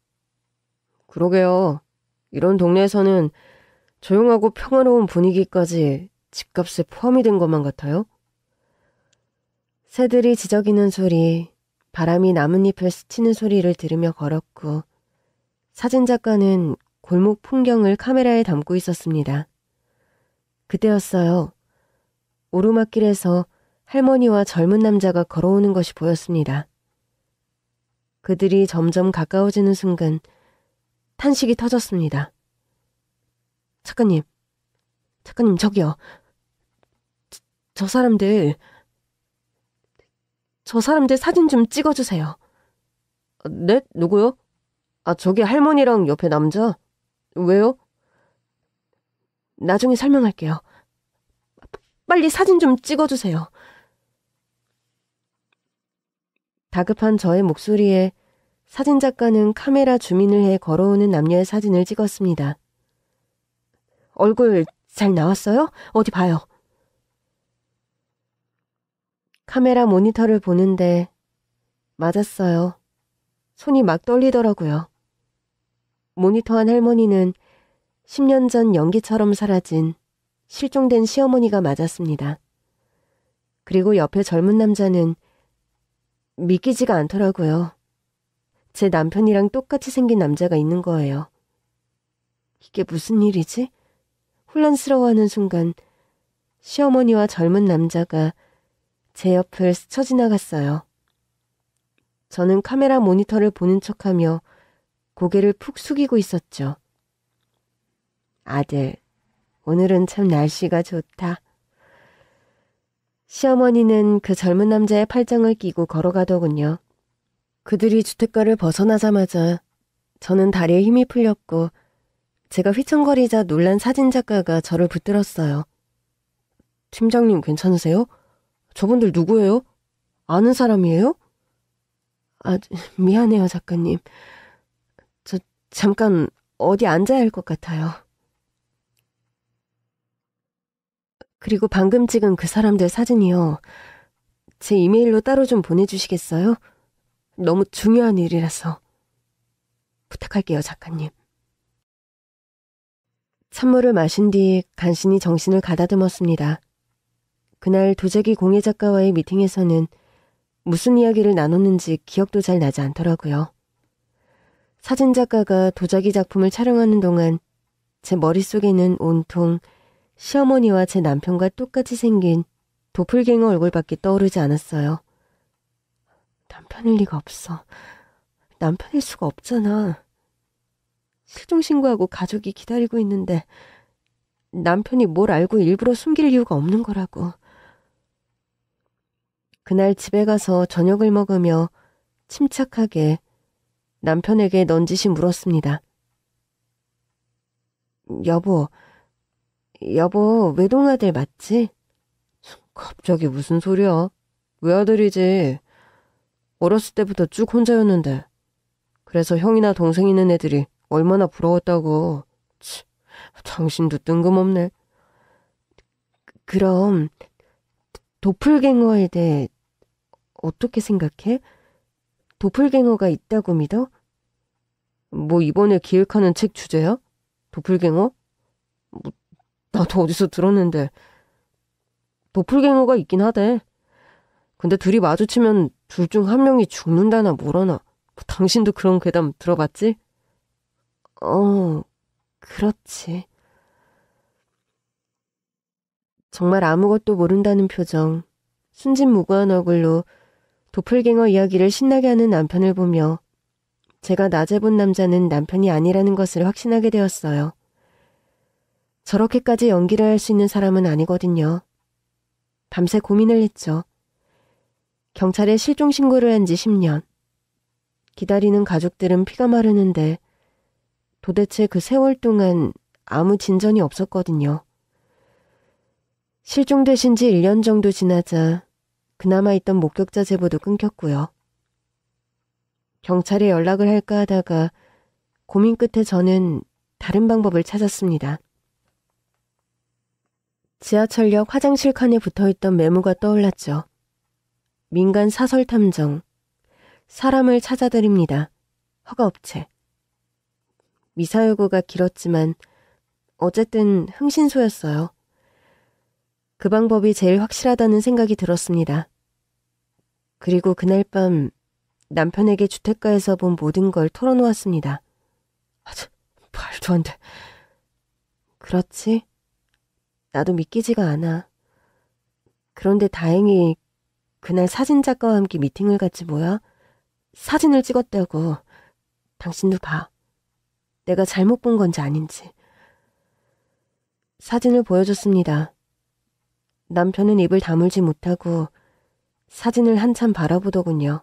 그러게요. 이런 동네에서는 조용하고 평화로운 분위기까지 집값에 포함이 된 것만 같아요. 새들이 지저귀는 소리, 바람이 나뭇잎을 스치는 소리를 들으며 걸었고 사진작가는 골목 풍경을 카메라에 담고 있었습니다. 그때였어요. 오르막길에서 할머니와 젊은 남자가 걸어오는 것이 보였습니다. 그들이 점점 가까워지는 순간 탄식이 터졌습니다. 작가님 저기요. 저 사람들 사진 좀 찍어주세요. 네? 누구요? 저기 할머니랑 옆에 남자? 왜요? 나중에 설명할게요. 빨리 사진 좀 찍어주세요. 다급한 저의 목소리에 사진작가는 카메라 줌인을 해 걸어오는 남녀의 사진을 찍었습니다. 얼굴 잘 나왔어요? 어디 봐요. 카메라 모니터를 보는데 맞았어요. 손이 막 떨리더라고요. 모니터한 할머니는 10년 전 연기처럼 사라진 실종된 시어머니가 맞았습니다. 그리고 옆에 젊은 남자는 믿기지가 않더라고요. 제 남편이랑 똑같이 생긴 남자가 있는 거예요. 이게 무슨 일이지? 혼란스러워하는 순간 시어머니와 젊은 남자가 제 옆을 스쳐 지나갔어요. 저는 카메라 모니터를 보는 척하며 고개를 푹 숙이고 있었죠. 아들, 오늘은 참 날씨가 좋다. 시어머니는 그 젊은 남자의 팔짱을 끼고 걸어가더군요. 그들이 주택가를 벗어나자마자 저는 다리에 힘이 풀렸고 제가 휘청거리자 놀란 사진작가가 저를 붙들었어요. 팀장님 괜찮으세요? 저분들 누구예요? 아는 사람이에요? 미안해요, 작가님. 저 잠깐 어디 앉아야 할 것 같아요. 그리고 방금 찍은 그 사람들 사진이요. 제 이메일로 따로 좀 보내주시겠어요? 너무 중요한 일이라서. 부탁할게요, 작가님. 찬물을 마신 뒤 간신히 정신을 가다듬었습니다. 그날 도자기 공예작가와의 미팅에서는 무슨 이야기를 나눴는지 기억도 잘 나지 않더라고요. 사진작가가 도자기 작품을 촬영하는 동안 제 머릿속에는 온통 시어머니와 제 남편과 똑같이 생긴 도플갱어 얼굴밖에 떠오르지 않았어요. 남편일 리가 없어. 남편일 수가 없잖아. 실종신고하고 가족이 기다리고 있는데 남편이 뭘 알고 일부러 숨길 이유가 없는 거라고. 그날 집에 가서 저녁을 먹으며 침착하게 남편에게 넌지시 물었습니다. 여보, 외동아들 맞지? 갑자기 무슨 소리야? 외아들이지. 어렸을 때부터 쭉 혼자였는데. 그래서 형이나 동생 있는 애들이 얼마나 부러웠다고. 당신도 뜬금없네. 그럼 도플갱어에 대해 어떻게 생각해? 도플갱어가 있다고 믿어? 뭐 이번에 기획하는 책 주제야? 도플갱어? 뭐 나도 어디서 들었는데. 도플갱어가 있긴 하대. 근데 둘이 마주치면 둘 중 한 명이 죽는다나 뭐라나. 뭐 당신도 그런 괴담 들어봤지? 그렇지. 정말 아무것도 모른다는 표정, 순진무구한 얼굴로 도플갱어 이야기를 신나게 하는 남편을 보며 제가 낮에 본 남자는 남편이 아니라는 것을 확신하게 되었어요. 저렇게까지 연기를 할 수 있는 사람은 아니거든요. 밤새 고민을 했죠. 경찰에 실종 신고를 한 지 10년. 기다리는 가족들은 피가 마르는데 도대체 그 세월 동안 아무 진전이 없었거든요. 실종되신 지 1년 정도 지나자 그나마 있던 목격자 제보도 끊겼고요. 경찰에 연락을 할까 하다가 고민 끝에 저는 다른 방법을 찾았습니다. 지하철역 화장실 칸에 붙어있던 메모가 떠올랐죠. 민간 사설 탐정, 사람을 찾아드립니다. 허가업체. 미사여구가 길었지만 어쨌든 흥신소였어요. 그 방법이 제일 확실하다는 생각이 들었습니다. 그리고 그날 밤 남편에게 주택가에서 본 모든 걸 털어놓았습니다. 말도 안 돼. 그렇지? 나도 믿기지가 않아. 그런데 다행히 그날 사진작가와 함께 미팅을 갔지 뭐야? 사진을 찍었다고. 당신도 봐. 내가 잘못 본 건지 아닌지. 사진을 보여줬습니다. 남편은 입을 다물지 못하고 사진을 한참 바라보더군요.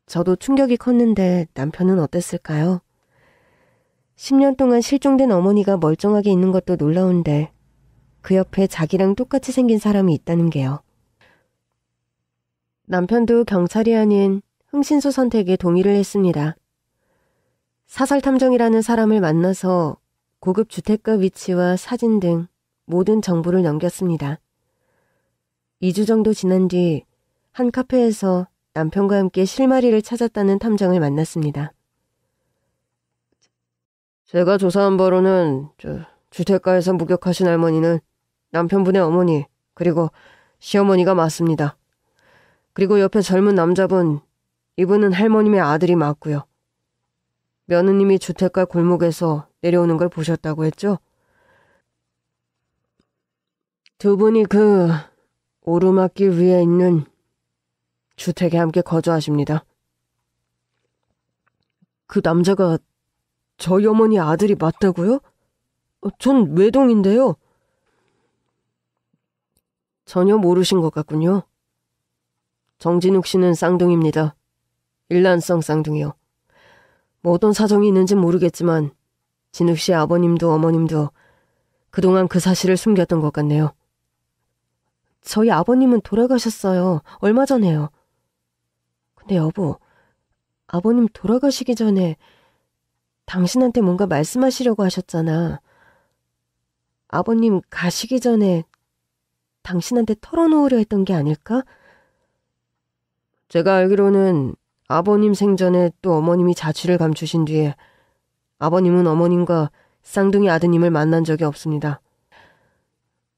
저도 충격이 컸는데 남편은 어땠을까요? 10년 동안 실종된 어머니가 멀쩡하게 있는 것도 놀라운데 그 옆에 자기랑 똑같이 생긴 사람이 있다는 게요. 남편도 경찰이 아닌 흥신소 선택에 동의를 했습니다. 사설탐정이라는 사람을 만나서 고급 주택가 위치와 사진 등 모든 정보를 넘겼습니다. 2주 정도 지난 뒤 한 카페에서 남편과 함께 실마리를 찾았다는 탐정을 만났습니다. 제가 조사한 바로는 주택가에서 목격하신 할머니는 남편분의 어머니 그리고 시어머니가 맞습니다. 그리고 옆에 젊은 남자분, 이분은 할머님의 아들이 맞고요. 며느님이 주택가 골목에서 내려오는 걸 보셨다고 했죠? 두 분이 그 오르막길 위에 있는 주택에 함께 거주하십니다. 그 남자가 저희 어머니 아들이 맞다고요? 전 외동인데요. 전혀 모르신 것 같군요. 정진욱 씨는 쌍둥이입니다. 일란성 쌍둥이요. 뭐 어떤 사정이 있는지 모르겠지만 진욱 씨 아버님도 어머님도 그동안 그 사실을 숨겼던 것 같네요. 저희 아버님은 돌아가셨어요. 얼마 전에요. 근데 여보, 아버님 돌아가시기 전에 당신한테 뭔가 말씀하시려고 하셨잖아. 아버님 가시기 전에 당신한테 털어놓으려 했던 게 아닐까? 제가 알기로는 아버님 생전에 또 어머님이 자취를 감추신 뒤에 아버님은 어머님과 쌍둥이 아드님을 만난 적이 없습니다.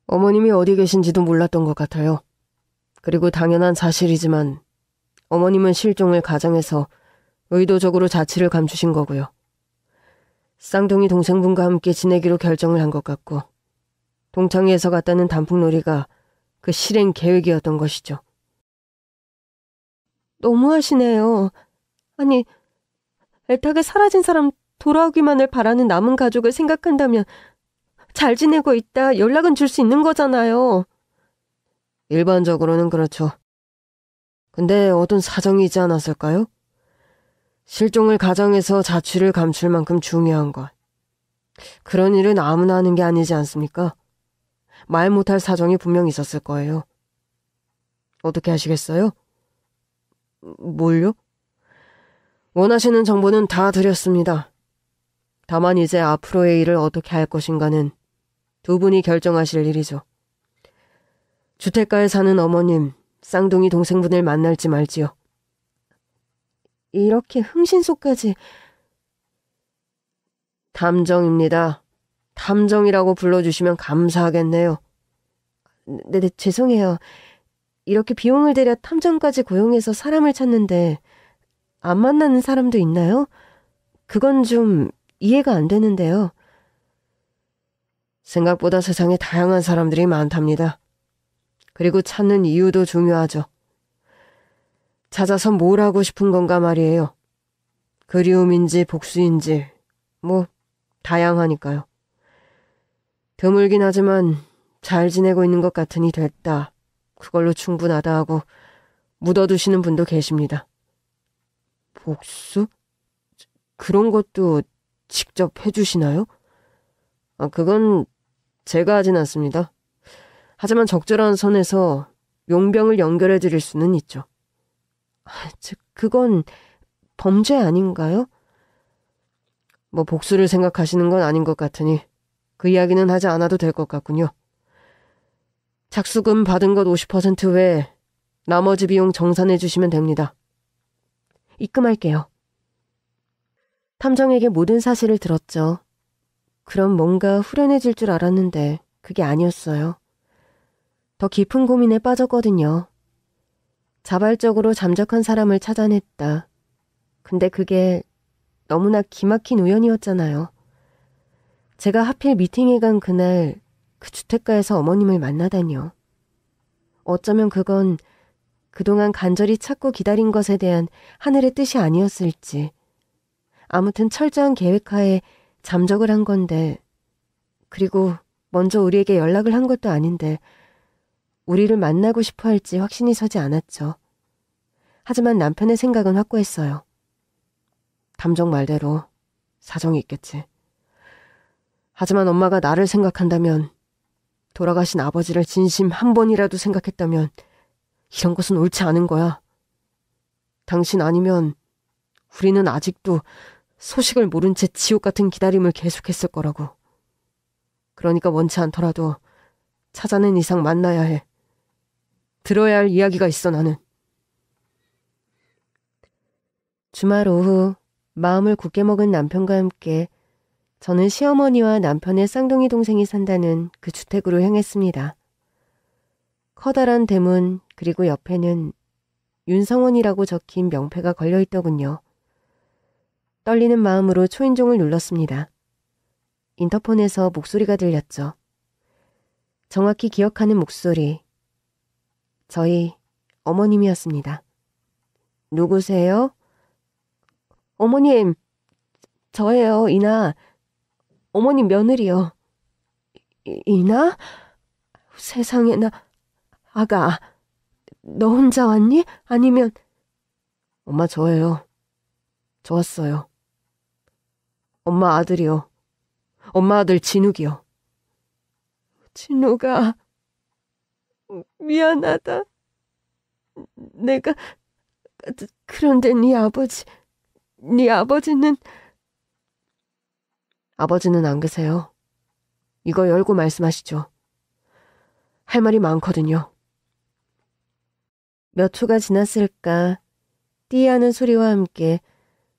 어머님이 어디 계신지도 몰랐던 것 같아요. 그리고 당연한 사실이지만 어머님은 실종을 가정해서 의도적으로 자취를 감추신 거고요. 쌍둥이 동생분과 함께 지내기로 결정을 한 것 같고 동창회에서 갔다는 단풍놀이가 그 실행 계획이었던 것이죠. 너무하시네요. 아니, 애타게 사라진 사람 돌아오기만을 바라는 남은 가족을 생각한다면 잘 지내고 있다 연락은 줄 수 있는 거잖아요. 일반적으로는 그렇죠. 근데 어떤 사정이 있지 않았을까요? 실종을 가정해서 자취를 감출 만큼 중요한 것. 그런 일은 아무나 하는 게 아니지 않습니까? 말 못할 사정이 분명 있었을 거예요. 어떻게 하시겠어요? 뭘요? 원하시는 정보는 다 드렸습니다. 다만 이제 앞으로의 일을 어떻게 할 것인가는 두 분이 결정하실 일이죠. 주택가에 사는 어머님, 쌍둥이 동생분을 만날지 말지요. 이렇게 흥신소까지. 탐정입니다. 탐정이라고 불러주시면 감사하겠네요. 네, 죄송해요. 이렇게 비용을 들여 탐정까지 고용해서 사람을 찾는데 안 만나는 사람도 있나요? 그건 좀 이해가 안 되는데요. 생각보다 세상에 다양한 사람들이 많답니다. 그리고 찾는 이유도 중요하죠. 찾아서 뭘 하고 싶은 건가 말이에요. 그리움인지 복수인지 뭐 다양하니까요. 드물긴 하지만 잘 지내고 있는 것 같으니 됐다. 그걸로 충분하다 하고 묻어두시는 분도 계십니다. 복수? 그런 것도 직접 해주시나요? 그건 제가 하진 않습니다. 하지만 적절한 선에서 용병을 연결해 드릴 수는 있죠. 그건 범죄 아닌가요? 뭐 복수를 생각하시는 건 아닌 것 같으니 그 이야기는 하지 않아도 될 것 같군요. 착수금 받은 것 50% 외에 나머지 비용 정산해 주시면 됩니다. 입금할게요. 탐정에게 모든 사실을 들었죠. 그럼 뭔가 후련해질 줄 알았는데 그게 아니었어요. 더 깊은 고민에 빠졌거든요. 자발적으로 잠적한 사람을 찾아냈다. 근데 그게 너무나 기막힌 우연이었잖아요. 제가 하필 미팅에 간 그날 그 주택가에서 어머님을 만나다니요. 어쩌면 그건 그동안 간절히 찾고 기다린 것에 대한 하늘의 뜻이 아니었을지. 아무튼 철저한 계획하에 잠적을 한 건데, 그리고 먼저 우리에게 연락을 한 것도 아닌데 우리를 만나고 싶어 할지 확신이 서지 않았죠. 하지만 남편의 생각은 확고했어요. 탐정 말대로 사정이 있겠지. 하지만 엄마가 나를 생각한다면, 돌아가신 아버지를 진심 한 번이라도 생각했다면 이런 것은 옳지 않은 거야. 당신 아니면 우리는 아직도 소식을 모른 채 지옥 같은 기다림을 계속했을 거라고. 그러니까 원치 않더라도 찾아낸 이상 만나야 해. 들어야 할 이야기가 있어, 나는. 주말 오후 마음을 굳게 먹은 남편과 함께 저는 시어머니와 남편의 쌍둥이 동생이 산다는 그 주택으로 향했습니다. 커다란 대문 그리고 옆에는 윤성원이라고 적힌 명패가 걸려있더군요. 떨리는 마음으로 초인종을 눌렀습니다. 인터폰에서 목소리가 들렸죠. 정확히 기억하는 목소리. 저희 어머님이었습니다. 누구세요? 어머님, 저예요, 이나. 어머님 며느리요. 이나? 세상에나. 아가, 너 혼자 왔니? 아니면... 엄마, 저예요. 저 왔어요. 엄마 아들이요. 엄마 아들 진욱이요. 진욱아, 미안하다. 내가... 그런데 네 아버지는... 아버지는 안 계세요. 이거 열고 말씀하시죠. 할 말이 많거든요. 몇 초가 지났을까 띠하는 소리와 함께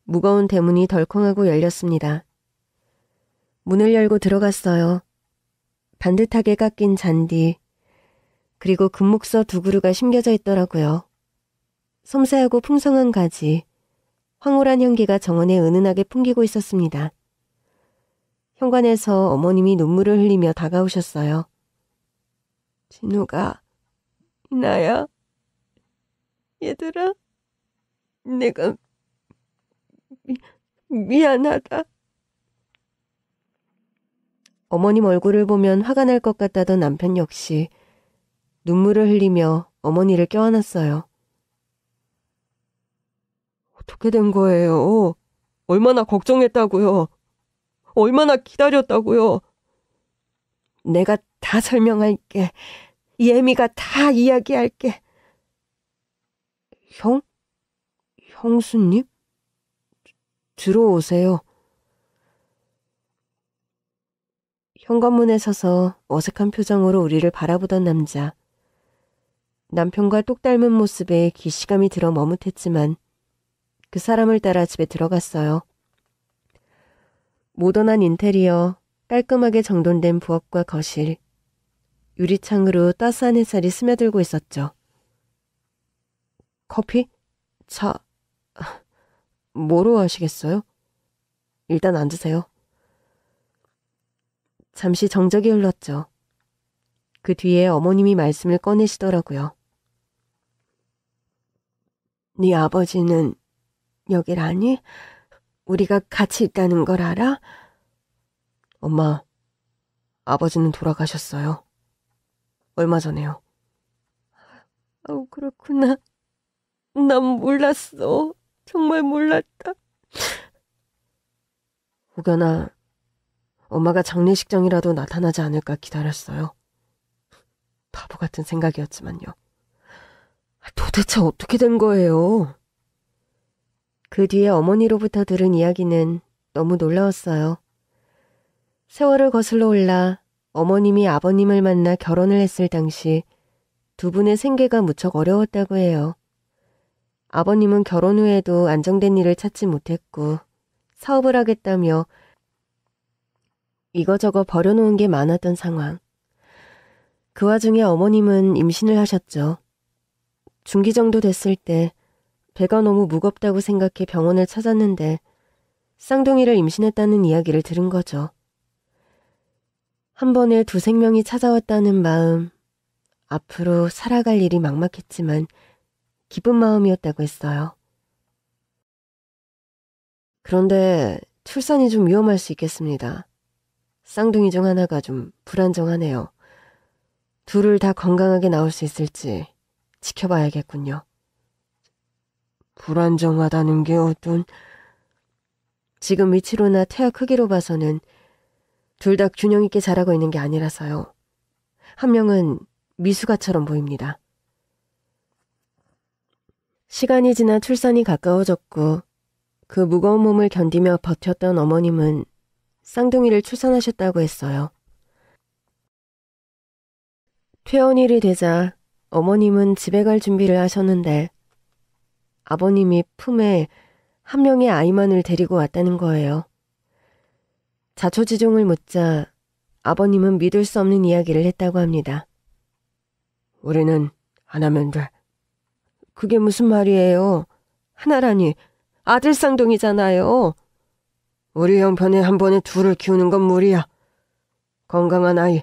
무거운 대문이 덜컹하고 열렸습니다. 문을 열고 들어갔어요. 반듯하게 깎인 잔디, 그리고 금목서 2그루가 심겨져 있더라고요. 섬세하고 풍성한 가지, 황홀한 향기가 정원에 은은하게 풍기고 있었습니다. 현관에서 어머님이 눈물을 흘리며 다가오셨어요. 진우가, 이나야, 얘들아, 내가 미안하다. 어머님 얼굴을 보면 화가 날 것 같다던 남편 역시 눈물을 흘리며 어머니를 껴안았어요. 어떻게 된 거예요? 얼마나 걱정했다고요? 얼마나 기다렸다고요? 내가 다 설명할게. 예미가 다 이야기할게. 형수님? 들어오세요. 현관문에 서서 어색한 표정으로 우리를 바라보던 남자. 남편과 똑 닮은 모습에 기시감이 들어 머뭇했지만 그 사람을 따라 집에 들어갔어요. 모던한 인테리어, 깔끔하게 정돈된 부엌과 거실, 유리창으로 따스한 햇살이 스며들고 있었죠. 커피? 차? 뭐로 하시겠어요? 일단 앉으세요. 잠시 정적이 흘렀죠. 그 뒤에 어머님이 말씀을 꺼내시더라고요. 네 아버지는 여길 아니? 우리가 같이 있다는 걸 알아? 엄마, 아버지는 돌아가셨어요. 얼마 전에요. 그렇구나. 난 몰랐어. 정말 몰랐다. 혹여나 엄마가 장례식장이라도 나타나지 않을까 기다렸어요. 바보 같은 생각이었지만요. 도대체 어떻게 된 거예요? 그 뒤에 어머니로부터 들은 이야기는 너무 놀라웠어요. 세월을 거슬러 올라 어머님이 아버님을 만나 결혼을 했을 당시 두 분의 생계가 무척 어려웠다고 해요. 아버님은 결혼 후에도 안정된 일을 찾지 못했고 사업을 하겠다며 이거저거 버려놓은 게 많았던 상황. 그 와중에 어머님은 임신을 하셨죠. 중기 정도 됐을 때 배가 너무 무겁다고 생각해 병원을 찾았는데 쌍둥이를 임신했다는 이야기를 들은 거죠. 한 번에 두 생명이 찾아왔다는 마음, 앞으로 살아갈 일이 막막했지만 기쁜 마음이었다고 했어요. 그런데 출산이 좀 위험할 수 있겠습니다. 쌍둥이 중 하나가 좀 불안정하네요. 둘을 다 건강하게 나올 수 있을지 지켜봐야겠군요. 불안정하다는 게 어떤... 지금 위치로나 태아 크기로 봐서는 둘 다 균형 있게 자라고 있는 게 아니라서요. 한 명은 미숙아처럼 보입니다. 시간이 지나 출산이 가까워졌고 그 무거운 몸을 견디며 버텼던 어머님은 쌍둥이를 출산하셨다고 했어요. 퇴원일이 되자 어머님은 집에 갈 준비를 하셨는데 아버님이 품에 한 명의 아이만을 데리고 왔다는 거예요. 자초지종을 묻자 아버님은 믿을 수 없는 이야기를 했다고 합니다. 우리는 하나면 돼. 그게 무슨 말이에요? 하나라니 아들 쌍둥이잖아요. 우리 형편에 한 번에 둘을 키우는 건 무리야. 건강한 아이,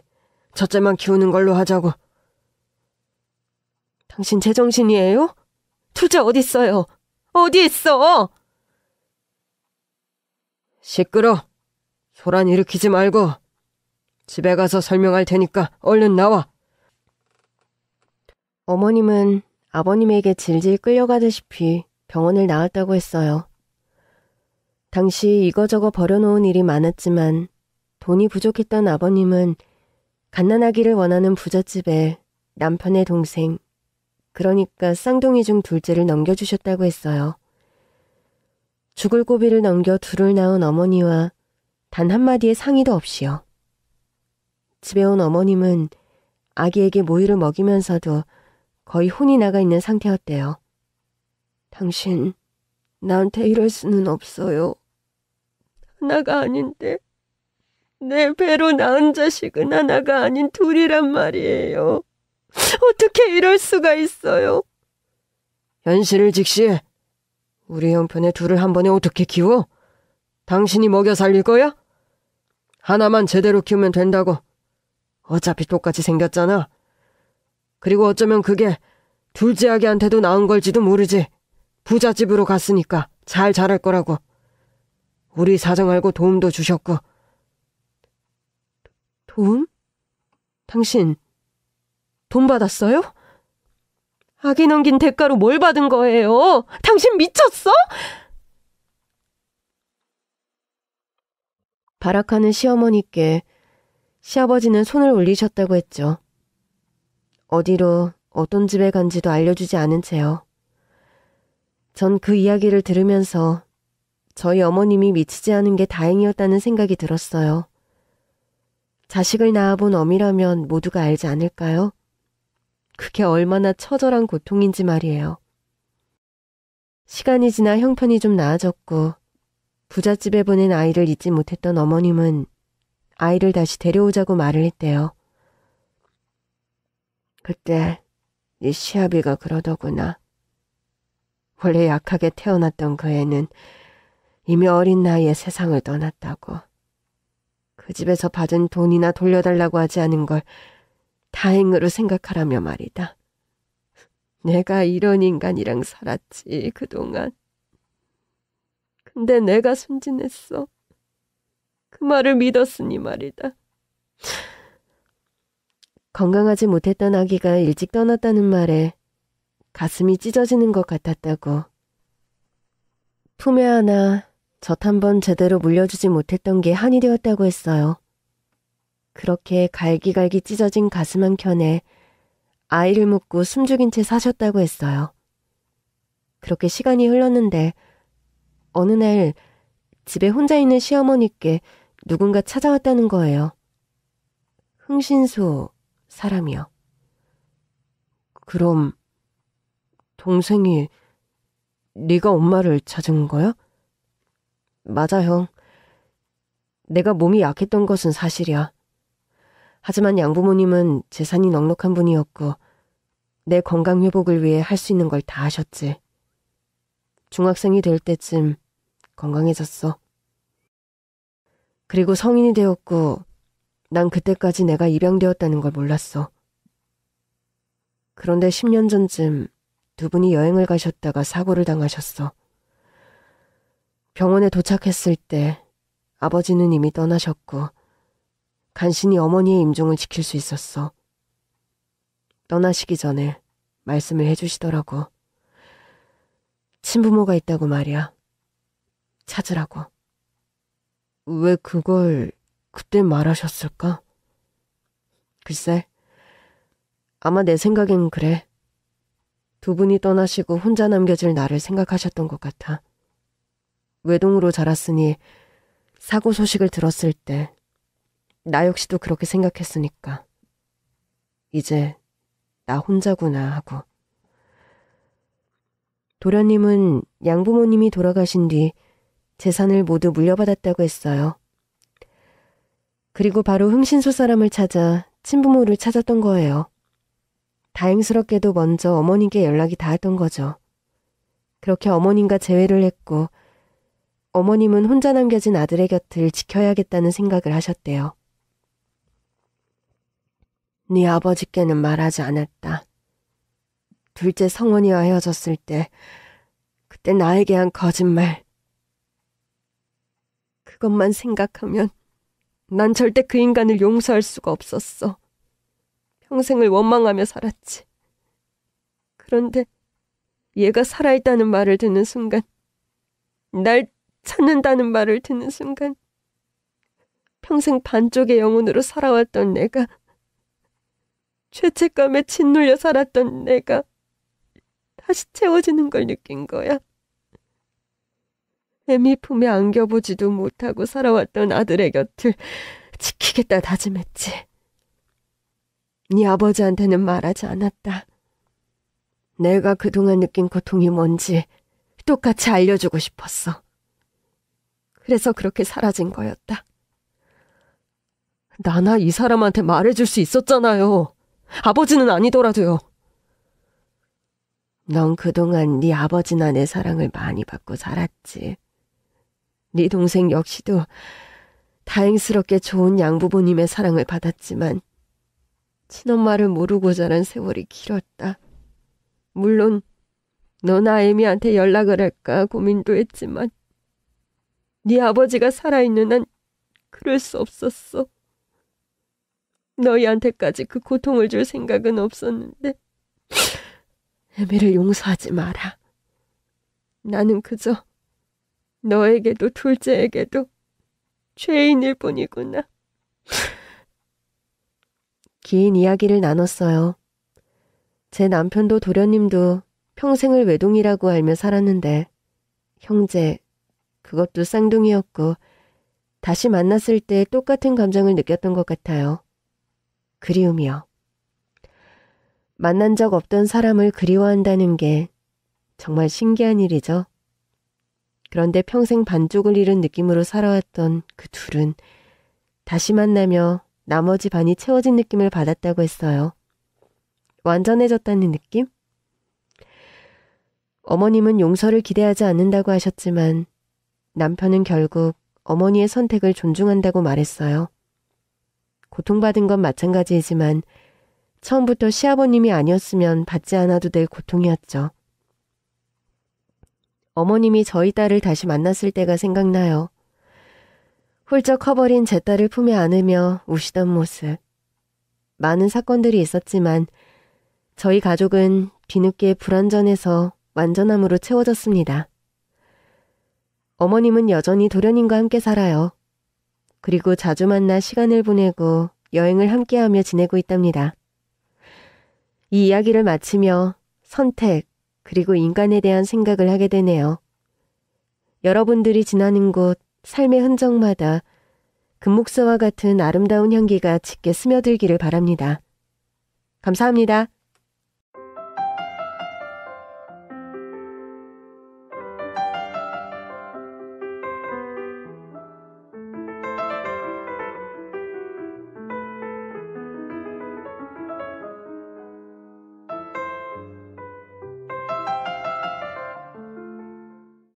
첫째만 키우는 걸로 하자고. 당신 제정신이에요? 둘째 어딨어요? 어디 있어? 시끄러. 소란 일으키지 말고 집에 가서 설명할 테니까 얼른 나와. 어머님은 아버님에게 질질 끌려가다시피 병원을 나왔다고 했어요. 당시 이거저거 버려놓은 일이 많았지만 돈이 부족했던 아버님은 갓난아기를 원하는 부잣집에 남편의 동생, 그러니까 쌍둥이 중 둘째를 넘겨주셨다고 했어요. 죽을 고비를 넘겨 둘을 낳은 어머니와 단 한마디의 상의도 없이요. 집에 온 어머님은 아기에게 모유를 먹이면서도 거의 혼이 나가 있는 상태였대요. 당신, 나한테 이럴 수는 없어요. 하나가 아닌데 내 배로 낳은 자식은 하나가 아닌 둘이란 말이에요. 어떻게 이럴 수가 있어요? 현실을 직시해. 우리 형편에 둘을 한 번에 어떻게 키워? 당신이 먹여 살릴 거야? 하나만 제대로 키우면 된다고. 어차피 똑같이 생겼잖아. 그리고 어쩌면 그게 둘째 아기한테도 나은 걸지도 모르지. 부잣집으로 갔으니까 잘 자랄 거라고. 우리 사정 알고 도움도 주셨고. 도움? 당신 돈 받았어요? 아기 넘긴 대가로 뭘 받은 거예요? 당신 미쳤어? 발악하는 시어머니께 시아버지는 손을 올리셨다고 했죠. 어디로 어떤 집에 간지도 알려주지 않은 채요. 전 그 이야기를 들으면서 저희 어머님이 미치지 않은 게 다행이었다는 생각이 들었어요. 자식을 낳아본 어미라면 모두가 알지 않을까요? 그게 얼마나 처절한 고통인지 말이에요. 시간이 지나 형편이 좀 나아졌고 부잣집에 보낸 아이를 잊지 못했던 어머님은 아이를 다시 데려오자고 말을 했대요. 그때 네 시아비가 그러더구나. 원래 약하게 태어났던 그 애는 이미 어린 나이에 세상을 떠났다고. 그 집에서 받은 돈이나 돌려달라고 하지 않은 걸 다행으로 생각하라며 말이다. 내가 이런 인간이랑 살았지, 그동안. 근데 내가 순진했어. 그 말을 믿었으니 말이다. 건강하지 못했던 아기가 일찍 떠났다는 말에 가슴이 찢어지는 것 같았다고. 품에 안아 젖 한 번 제대로 물려주지 못했던 게 한이 되었다고 했어요. 그렇게 갈기갈기 찢어진 가슴 한켠에 아이를 묻고 숨죽인 채 사셨다고 했어요. 그렇게 시간이 흘렀는데 어느 날 집에 혼자 있는 시어머니께 누군가 찾아왔다는 거예요. 흥신소 사람이요. 그럼 동생이 네가 엄마를 찾은 거야? 맞아, 형. 내가 몸이 약했던 것은 사실이야. 하지만 양부모님은 재산이 넉넉한 분이었고 내 건강 회복을 위해 할 수 있는 걸 다 하셨지. 중학생이 될 때쯤 건강해졌어. 그리고 성인이 되었고 난 그때까지 내가 입양되었다는 걸 몰랐어. 그런데 10년 전쯤 두 분이 여행을 가셨다가 사고를 당하셨어. 병원에 도착했을 때 아버지는 이미 떠나셨고 간신히 어머니의 임종을 지킬 수 있었어. 떠나시기 전에 말씀을 해주시더라고. 친부모가 있다고 말이야. 찾으라고. 왜 그걸 그때 말하셨을까? 글쎄, 아마 내 생각엔 그래. 두 분이 떠나시고 혼자 남겨질 나를 생각하셨던 것 같아. 외동으로 자랐으니 사고 소식을 들었을 때 나 역시도 그렇게 생각했으니까. 이제 나 혼자구나 하고. 도련님은 양부모님이 돌아가신 뒤 재산을 모두 물려받았다고 했어요. 그리고 바로 흥신소 사람을 찾아 친부모를 찾았던 거예요. 다행스럽게도 먼저 어머님께 연락이 닿았던 거죠. 그렇게 어머님과 재회를 했고 어머님은 혼자 남겨진 아들의 곁을 지켜야겠다는 생각을 하셨대요. 네 아버지께는 말하지 않았다. 둘째 성원이와 헤어졌을 때 그때 나에게 한 거짓말. 그것만 생각하면 난 절대 그 인간을 용서할 수가 없었어. 평생을 원망하며 살았지. 그런데 얘가 살아있다는 말을 듣는 순간, 날 찾는다는 말을 듣는 순간 평생 반쪽의 영혼으로 살아왔던 내가, 죄책감에 짓눌려 살았던 내가 다시 채워지는 걸 느낀 거야. 애미 품에 안겨보지도 못하고 살아왔던 아들의 곁을 지키겠다 다짐했지. 네 아버지한테는 말하지 않았다. 내가 그동안 느낀 고통이 뭔지 똑같이 알려주고 싶었어. 그래서 그렇게 사라진 거였다. 나나 이 사람한테 말해줄 수 있었잖아요. 아버지는 아니더라도요. 넌 그동안 네 아버지나 내 사랑을 많이 받고 살았지. 네 동생 역시도 다행스럽게 좋은 양부모님의 사랑을 받았지만 친엄마를 모르고 자란 세월이 길었다. 물론 너나 애미한테 연락을 할까 고민도 했지만 네 아버지가 살아있는 한 그럴 수 없었어. 너희한테까지 그 고통을 줄 생각은 없었는데 애미를 용서하지 마라. 나는 그저 너에게도 둘째에게도 죄인일 뿐이구나. 긴 이야기를 나눴어요. 제 남편도 도련님도 평생을 외동이라고 알며 살았는데 형제, 그것도 쌍둥이였고 다시 만났을 때 똑같은 감정을 느꼈던 것 같아요. 그리움이요. 만난 적 없던 사람을 그리워한다는 게 정말 신기한 일이죠. 그런데 평생 반쪽을 잃은 느낌으로 살아왔던 그 둘은 다시 만나며 나머지 반이 채워진 느낌을 받았다고 했어요. 완전해졌다는 느낌? 어머님은 용서를 기대하지 않는다고 하셨지만 남편은 결국 어머니의 선택을 존중한다고 말했어요. 고통받은 건 마찬가지이지만 처음부터 시아버님이 아니었으면 받지 않아도 될 고통이었죠. 어머님이 저희 딸을 다시 만났을 때가 생각나요. 훌쩍 커버린 제 딸을 품에 안으며 우시던 모습. 많은 사건들이 있었지만 저희 가족은 뒤늦게 불완전해서 완전함으로 채워졌습니다. 어머님은 여전히 도련님과 함께 살아요. 그리고 자주 만나 시간을 보내고 여행을 함께하며 지내고 있답니다. 이 이야기를 마치며 선택, 그리고 인간에 대한 생각을 하게 되네요. 여러분들이 지나는 곳, 삶의 흔적마다 금목스와 같은 아름다운 향기가 짙게 스며들기를 바랍니다. 감사합니다.